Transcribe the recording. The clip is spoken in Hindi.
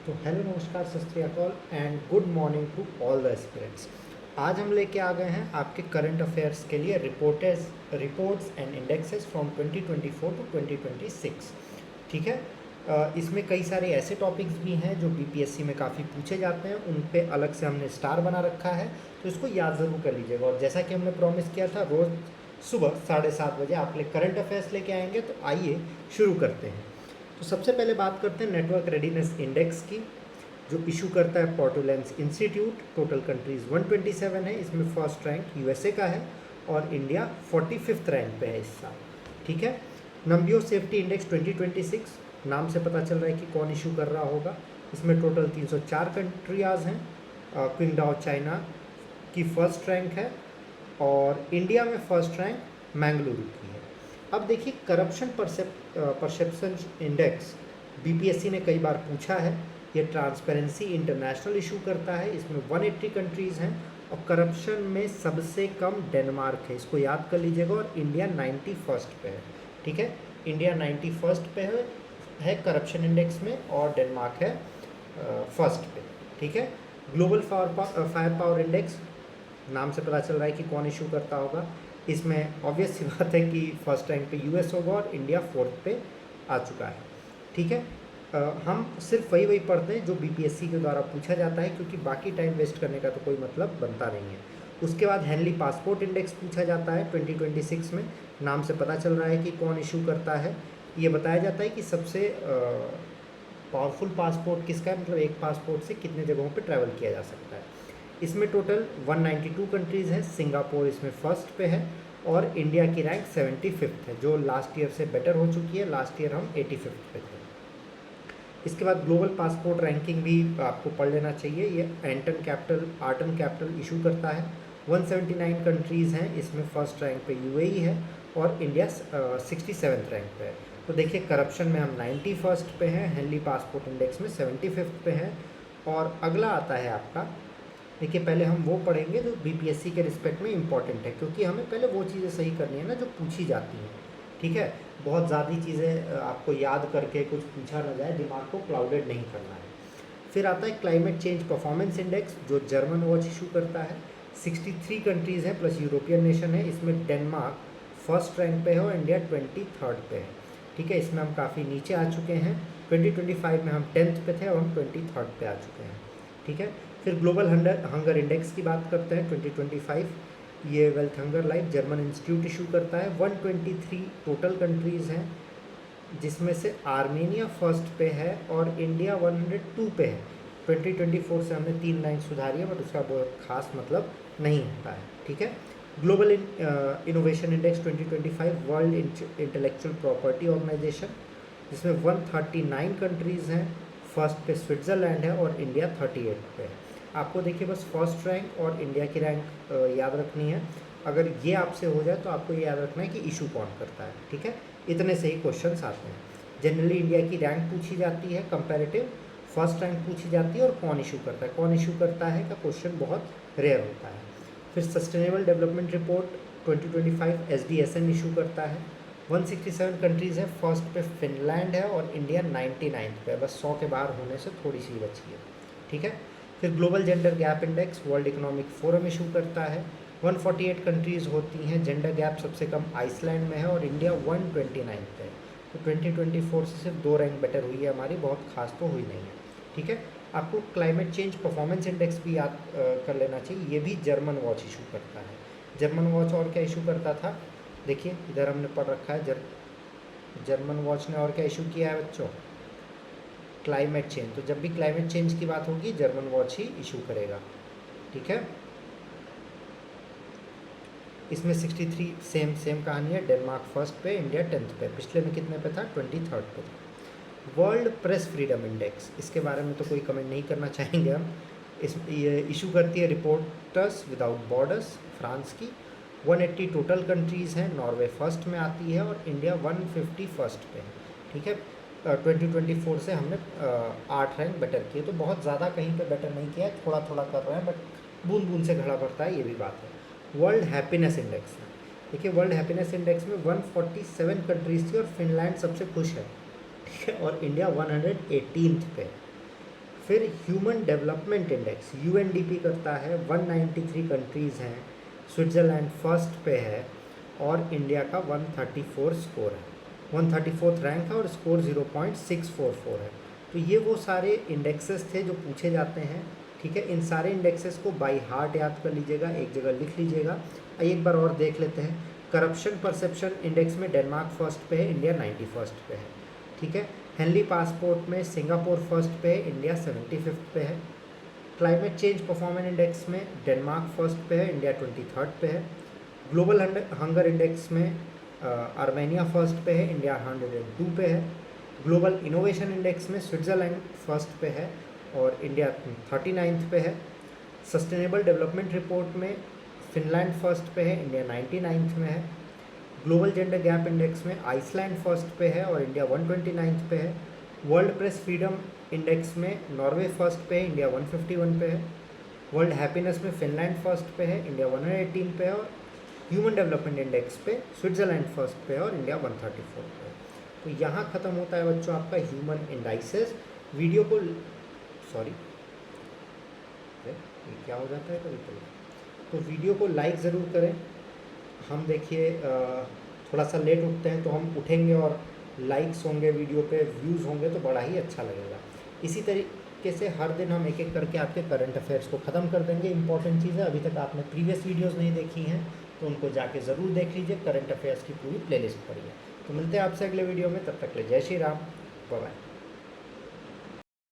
तो हेलो नमस्कार Sat Shri Akal and good morning to all the aspirants. आज हम लेके आ गए हैं आपके करंट अफेयर्स के लिए reports and indexes from 2024 to 2026। ठीक है। इसमें कई सारे ऐसे टॉपिक्स भी हैं जो बीपीएससी में काफ़ी पूछे जाते हैं, उन पे अलग से हमने स्टार बना रखा है, तो इसको याद ज़रूर कर लीजिएगा। और जैसा कि हमने प्रॉमिस किया था, रोज़ सुबह 7:30 बजे आप लिए करंट अफेयर्स लेके आएंगे। तो आइए शुरू करते हैं। तो सबसे पहले बात करते हैं नेटवर्क रेडीनेस इंडेक्स की, जो इशू करता है पोर्टुलेंस इंस्टीट्यूट। टोटल कंट्रीज़ 127 है, इसमें फर्स्ट रैंक यूएसए का है और इंडिया 45th रैंक पे है इस साल। ठीक है। नंबियो सेफ्टी इंडेक्स 2026, नाम से पता चल रहा है कि कौन इशू कर रहा होगा। इसमें टोटल 304 कंट्रियाज हैं। क्विंगडाओ चाइना की फर्स्ट रैंक है और इंडिया में फर्स्ट रैंक मैंगलुरु की है। अब देखिए, करप्शन परसेप्शन इंडेक्स बीपीएससी ने कई बार पूछा है। ये ट्रांसपेरेंसी इंटरनेशनल इशू करता है। इसमें 180 कंट्रीज़ हैं और करप्शन में सबसे कम डेनमार्क है, इसको याद कर लीजिएगा। और इंडिया 91st पे है। ठीक है, इंडिया 91st पे है करप्शन इंडेक्स में और डेनमार्क है फर्स्ट पे। ठीक है। ग्लोबल फायर पावर इंडेक्स, नाम से पता चल रहा है कि कौन इशू करता होगा। इसमें ऑब्वियस सी बात है कि फर्स्ट रैंक पे यूएस होगा और इंडिया 4th पे आ चुका है। ठीक है। हम सिर्फ वही पढ़ते हैं जो बीपीएससी के द्वारा पूछा जाता है, क्योंकि बाकी टाइम वेस्ट करने का तो कोई मतलब बनता नहीं है। उसके बाद हेनली पासपोर्ट इंडेक्स पूछा जाता है 2026 में। नाम से पता चल रहा है कि कौन इशू करता है। ये बताया जाता है कि सबसे पावरफुल पासपोर्ट किसका है, मतलब एक पासपोर्ट से कितने जगहों पे ट्रैवल किया जा सकता है। इसमें टोटल 192 कंट्रीज़ हैं। सिंगापुर इसमें फर्स्ट पे है और इंडिया की रैंक 75th है, जो लास्ट ईयर से बेटर हो चुकी है। लास्ट ईयर हम 85th पे थे। इसके बाद ग्लोबल पासपोर्ट रैंकिंग भी आपको पढ़ लेना चाहिए। ये आर्टन कैपिटल इशू करता है। 179 कंट्रीज़ हैं, इसमें फर्स्ट रैंक पे यूएई है और इंडिया 67th रैंक पे है। तो देखिए, करप्शन में हम 91st पे हैं, हेनली पासपोर्ट इंडेक्स में 75th पे हैं। और अगला आता है आपका, देखिए पहले हम वो पढ़ेंगे जो बीपीएससी के रिस्पेक्ट में इंपॉर्टेंट है, क्योंकि हमें पहले वो चीज़ें सही करनी है ना जो पूछी जाती हैं। ठीक है। बहुत ज़्यादा चीज़ें आपको याद करके कुछ पूछा ना जाए, दिमाग को क्लाउडेड नहीं करना है। फिर आता है क्लाइमेट चेंज परफॉर्मेंस इंडेक्स, जो जर्मन वॉच इशू करता है। 63 कंट्रीज़ हैं प्लस यूरोपियन नेशन है। इसमें डेनमार्क फर्स्ट रैंक पे है और इंडिया 23rd पे है। ठीक है। इसमें हम काफ़ी नीचे आ चुके हैं। 2025 में हम 10th पे थे और हम 23rd पे आ चुके हैं। ठीक है। फिर ग्लोबल हंगर इंडेक्स की बात करते हैं 2025। ये wealth hunger life German institute issue करता है। 123 टोटल कंट्रीज़ हैं, जिसमें से आर्मेनिया फर्स्ट पे है और इंडिया 102 पे है। 2024 से हमने 3 लाइन सुधारी है, बट उसका बहुत खास मतलब नहीं होता है। ठीक है। Global innovation index 2025 world intellectual property organisation, जिसमें 139 कंट्रीज़ हैं। फर्स्ट पे स्विट्ज़रलैंड है और इंडिया 38 पे है। आपको देखिए बस फर्स्ट रैंक और इंडिया की रैंक याद रखनी है। अगर ये आपसे हो जाए तो आपको ये याद रखना है कि इशू कौन करता है। ठीक है। इतने से ही क्वेश्चंस आते हैं। जनरली इंडिया की रैंक पूछी जाती है, कंपैरेटिव फर्स्ट रैंक पूछी जाती है और कौन इशू करता है। कौन इशू करता है का क्वेश्चन बहुत रेयर होता है। फिर सस्टेनेबल डेवलपमेंट रिपोर्ट 2025 एसडीएसएन इशू करता है। 167 कंट्रीज़ है। फर्स्ट पे फिनलैंड है और इंडिया 99th पे है, बस 100 के बाहर होने से थोड़ी सी बची है। ठीक है। फिर global gender gap index world economic forum issue करता है। 148 कंट्रीज़ होती हैं। जेंडर गैप सबसे कम आइसलैंड में है और इंडिया 129 पे है। तो 2024 से सिर्फ 2 रैंक बेटर हुई है हमारी, बहुत खास तो हुई नहीं है। ठीक है। आपको क्लाइमेट चेंज परफॉर्मेंस इंडेक्स भी याद कर लेना चाहिए। ये भी जर्मन वॉच इशू करता है। जर्मन वॉच और क्या इशू करता था, देखिए इधर हमने पढ़ रखा है। जर्मन वॉच ने और क्या इशू किया है बच्चों, क्लाइमेट चेंज। तो जब भी क्लाइमेट चेंज की बात होगी जर्मन वॉच ही इशू करेगा। ठीक है। इसमें 63 सेम कहानी है। डेनमार्क फर्स्ट पे, इंडिया 10th पे। पिछले में कितने पे था, 23rd पे था। वर्ल्ड प्रेस फ्रीडम इंडेक्स, इसके बारे में तो कोई कमेंट नहीं करना चाहेंगे हम। ये इशू करती है रिपोर्टर्स विदाउट बॉर्डर्स, फ्रांस की। 180 टोटल कंट्रीज़ हैं। नॉर्वे फर्स्ट में आती है और इंडिया 151st पे है। ठीक है। 2024 से हमने 8 रैंक बेटर किए, तो बहुत ज़्यादा कहीं पे बेटर नहीं किया है, थोड़ा थोड़ा कर रहे हैं, बट बूंद बूंद से घड़ा भरता है, ये भी बात है। वर्ल्ड हैप्पीनेस इंडेक्स, देखिए वर्ल्ड हैप्पीनेस इंडेक्स में 147 कंट्रीज थी और फिनलैंड सबसे खुश है। ठीक है। और इंडिया 118th पे। फिर ह्यूमन डेवलपमेंट इंडेक्स यूएनडीपी करता है, 193 कंट्रीज़ हैं, स्विट्ज़रलैंड फर्स्ट पे है और इंडिया का 134 स्कोर है, 134th रैंक है और स्कोर 0.644 है। तो ये वो सारे इंडेक्सेस थे जो पूछे जाते हैं, ठीक है। इन सारे इंडेक्सेस को बाय हार्ट याद कर लीजिएगा, एक जगह लिख लीजिएगा। एक बार और देख लेते हैं। करप्शन परसेप्शन इंडेक्स में डेनमार्क फर्स्ट पे है, इंडिया 91st पे है, ठीक है। हेनली पासपोर्ट में सिंगापुर फर्स्ट पे है, इंडिया 75th पे है। क्लाइमेट चेंज परफॉर्मेंस इंडेक्स में डेनमार्क फर्स्ट पे है, इंडिया 23rd पे है। ग्लोबल हंगर इंडेक्स में आर्मेनिया फर्स्ट पे है, इंडिया 102 पे है। ग्लोबल इनोवेशन इंडेक्स में स्विट्ज़रलैंड फर्स्ट पे है और इंडिया 39th पे है। सस्टेनेबल डेवलपमेंट रिपोर्ट में फिनलैंड फर्स्ट पे है, इंडिया 99th में है। ग्लोबल जेंडर गैप इंडेक्स में आइसलैंड फर्स्ट पे है और इंडिया 129th पे है। वर्ल्ड प्रेस फ्रीडम इंडेक्स में नॉर्वे फर्स्ट पे है, इंडिया 151 पे है। वर्ल्ड हैप्पीनेस में फिनलैंड फर्स्ट पे है, इंडिया 118 पे है और ह्यूमन डेवलपमेंट इंडेक्स पे स्विट्ज़रलैंड फर्स्ट पे है और इंडिया 134 पे है। तो यहाँ ख़त्म होता है बच्चों आपका ह्यूमन इंडाइसेस। वीडियो को सॉरी ये क्या हो जाता है कभी कभी, तो वीडियो को लाइक ज़रूर करें। हम देखिए थोड़ा सा लेट उठते हैं तो हम उठेंगे और लाइक्स होंगे वीडियो पे, व्यूज़ होंगे तो बड़ा ही अच्छा लगेगा। इसी तरीके से हर दिन हम एक एक करके आपके करंट अफेयर्स को ख़त्म कर देंगे। इंपॉर्टेंट चीज़ है, अभी तक आपने प्रीवियस वीडियोज़ नहीं देखी हैं तो उनको जाके ज़रूर देख लीजिए, करंट अफेयर्स की पूरी प्लेलिस्ट पढ़िए। तो मिलते हैं आपसे अगले वीडियो में, तब तक ले जय श्री राम, बाय बाय।